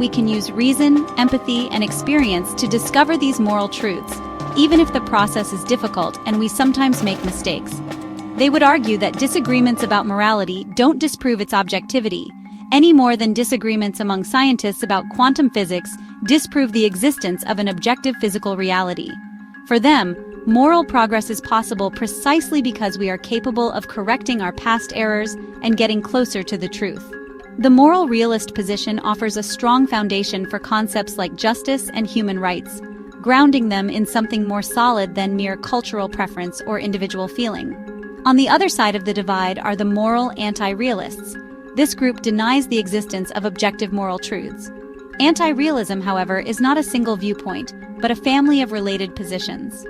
We can use reason, empathy, and experience to discover these moral truths, even if the process is difficult and we sometimes make mistakes. They would argue that disagreements about morality don't disprove its objectivity, any more than disagreements among scientists about quantum physics disprove the existence of an objective physical reality. For them, moral progress is possible precisely because we are capable of correcting our past errors and getting closer to the truth. The moral realist position offers a strong foundation for concepts like justice and human rights, grounding them in something more solid than mere cultural preference or individual feeling. On the other side of the divide are the moral anti-realists. This group denies the existence of objective moral truths. Anti-realism, however, is not a single viewpoint, but a family of related positions.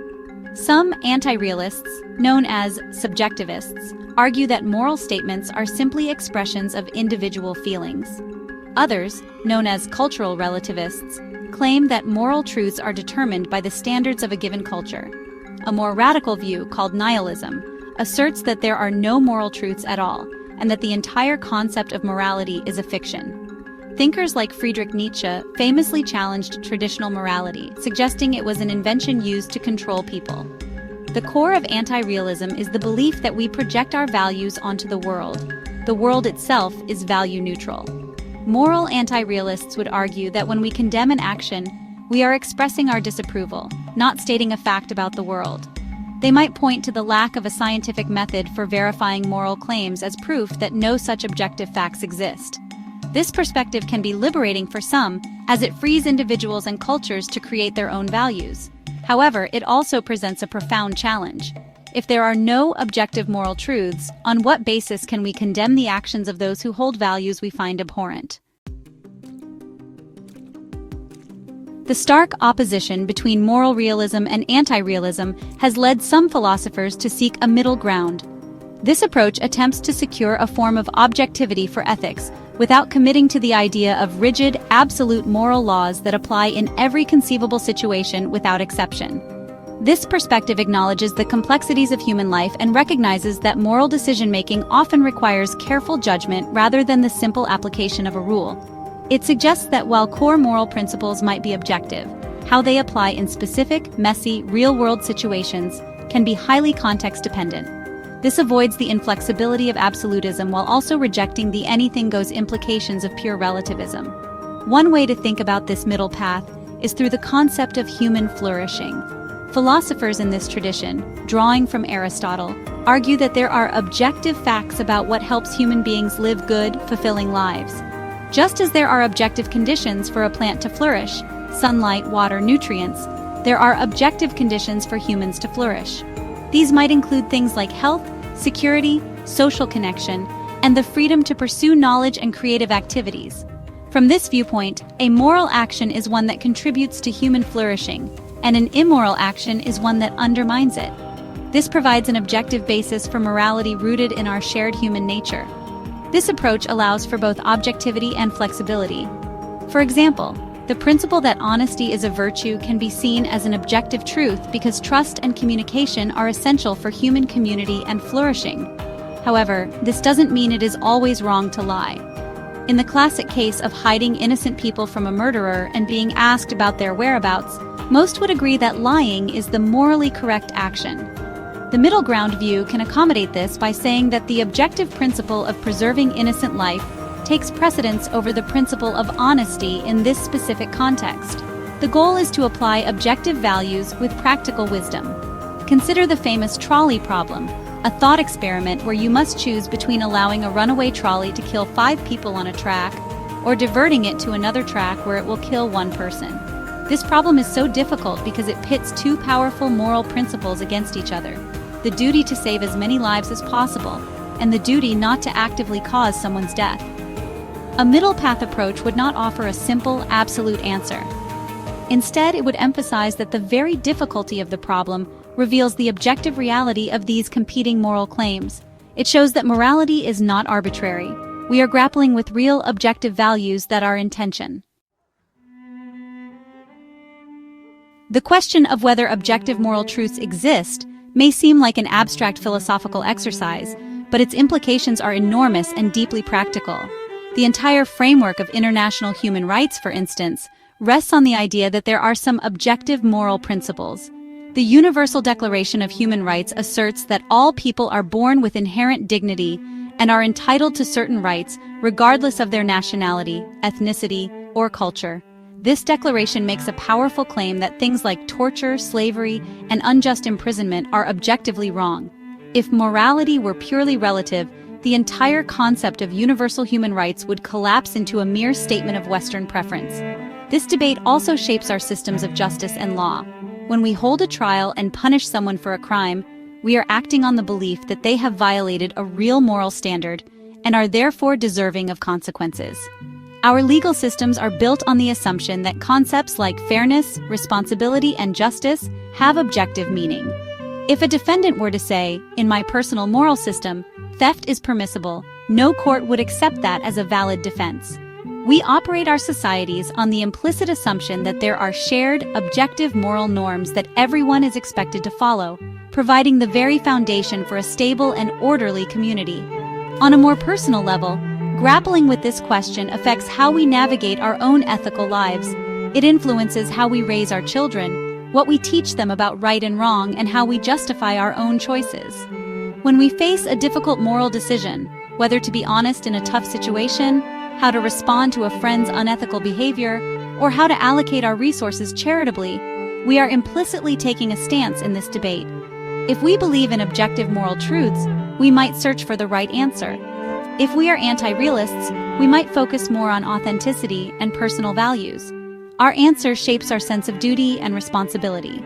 Some anti-realists, known as subjectivists, argue that moral statements are simply expressions of individual feelings. Others, known as cultural relativists, claim that moral truths are determined by the standards of a given culture. A more radical view, called nihilism, asserts that there are no moral truths at all, and that the entire concept of morality is a fiction. Thinkers like Friedrich Nietzsche famously challenged traditional morality, suggesting it was an invention used to control people. The core of anti-realism is the belief that we project our values onto the world. The world itself is value neutral. Moral anti-realists would argue that when we condemn an action, we are expressing our disapproval, not stating a fact about the world. They might point to the lack of a scientific method for verifying moral claims as proof that no such objective facts exist. This perspective can be liberating for some, as it frees individuals and cultures to create their own values. However, it also presents a profound challenge. If there are no objective moral truths, on what basis can we condemn the actions of those who hold values we find abhorrent? The stark opposition between moral realism and anti-realism has led some philosophers to seek a middle ground. This approach attempts to secure a form of objectivity for ethics without committing to the idea of rigid, absolute moral laws that apply in every conceivable situation without exception. This perspective acknowledges the complexities of human life and recognizes that moral decision-making often requires careful judgment rather than the simple application of a rule. It suggests that while core moral principles might be objective, how they apply in specific, messy, real-world situations can be highly context-dependent. This avoids the inflexibility of absolutism while also rejecting the anything-goes implications of pure relativism. One way to think about this middle path is through the concept of human flourishing. Philosophers in this tradition, drawing from Aristotle, argue that there are objective facts about what helps human beings live good, fulfilling lives. Just as there are objective conditions for a plant to flourish, sunlight, water, nutrients, there are objective conditions for humans to flourish. These might include things like health, security, social connection, and the freedom to pursue knowledge and creative activities. From this viewpoint, a moral action is one that contributes to human flourishing, and an immoral action is one that undermines it. This provides an objective basis for morality rooted in our shared human nature. This approach allows for both objectivity and flexibility. For example, the principle that honesty is a virtue can be seen as an objective truth because trust and communication are essential for human community and flourishing. However, this doesn't mean it is always wrong to lie. In the classic case of hiding innocent people from a murderer and being asked about their whereabouts, most would agree that lying is the morally correct action. The middle ground view can accommodate this by saying that the objective principle of preserving innocent life takes precedence over the principle of honesty in this specific context. The goal is to apply objective values with practical wisdom. Consider the famous trolley problem, a thought experiment where you must choose between allowing a runaway trolley to kill 5 people on a track or diverting it to another track where it will kill 1 person. This problem is so difficult because it pits 2 powerful moral principles against each other: the duty to save as many lives as possible and the duty not to actively cause someone's death. A middle path approach would not offer a simple, absolute answer. Instead, it would emphasize that the very difficulty of the problem reveals the objective reality of these competing moral claims. It shows that morality is not arbitrary. We are grappling with real objective values that are in tension. The question of whether objective moral truths exist may seem like an abstract philosophical exercise, but its implications are enormous and deeply practical. The entire framework of international human rights, for instance, rests on the idea that there are some objective moral principles. The Universal Declaration of Human Rights asserts that all people are born with inherent dignity and are entitled to certain rights regardless of their nationality, ethnicity, or culture. This declaration makes a powerful claim that things like torture, slavery, and unjust imprisonment are objectively wrong. If morality were purely relative, the entire concept of universal human rights would collapse into a mere statement of Western preference. This debate also shapes our systems of justice and law. When we hold a trial and punish someone for a crime, we are acting on the belief that they have violated a real moral standard and are therefore deserving of consequences. Our legal systems are built on the assumption that concepts like fairness, responsibility, and justice have objective meaning. If a defendant were to say, "In my personal moral system, theft is permissible," no court would accept that as a valid defense. We operate our societies on the implicit assumption that there are shared, objective moral norms that everyone is expected to follow, providing the very foundation for a stable and orderly community. On a more personal level, grappling with this question affects how we navigate our own ethical lives. It influences how we raise our children, what we teach them about right and wrong, and how we justify our own choices. When we face a difficult moral decision, whether to be honest in a tough situation, how to respond to a friend's unethical behavior, or how to allocate our resources charitably, we are implicitly taking a stance in this debate. If we believe in objective moral truths, we might search for the right answer. If we are anti-realists, we might focus more on authenticity and personal values. Our answer shapes our sense of duty and responsibility.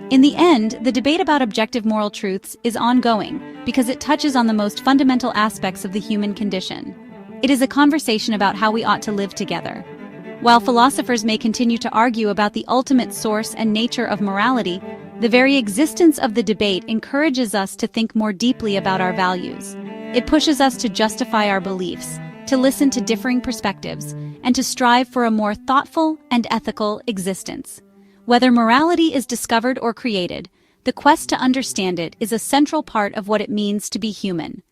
In the end, the debate about objective moral truths is ongoing because it touches on the most fundamental aspects of the human condition. It is a conversation about how we ought to live together. While philosophers may continue to argue about the ultimate source and nature of morality, the very existence of the debate encourages us to think more deeply about our values. It pushes us to justify our beliefs, to listen to differing perspectives, and to strive for a more thoughtful and ethical existence. Whether morality is discovered or created, the quest to understand it is a central part of what it means to be human.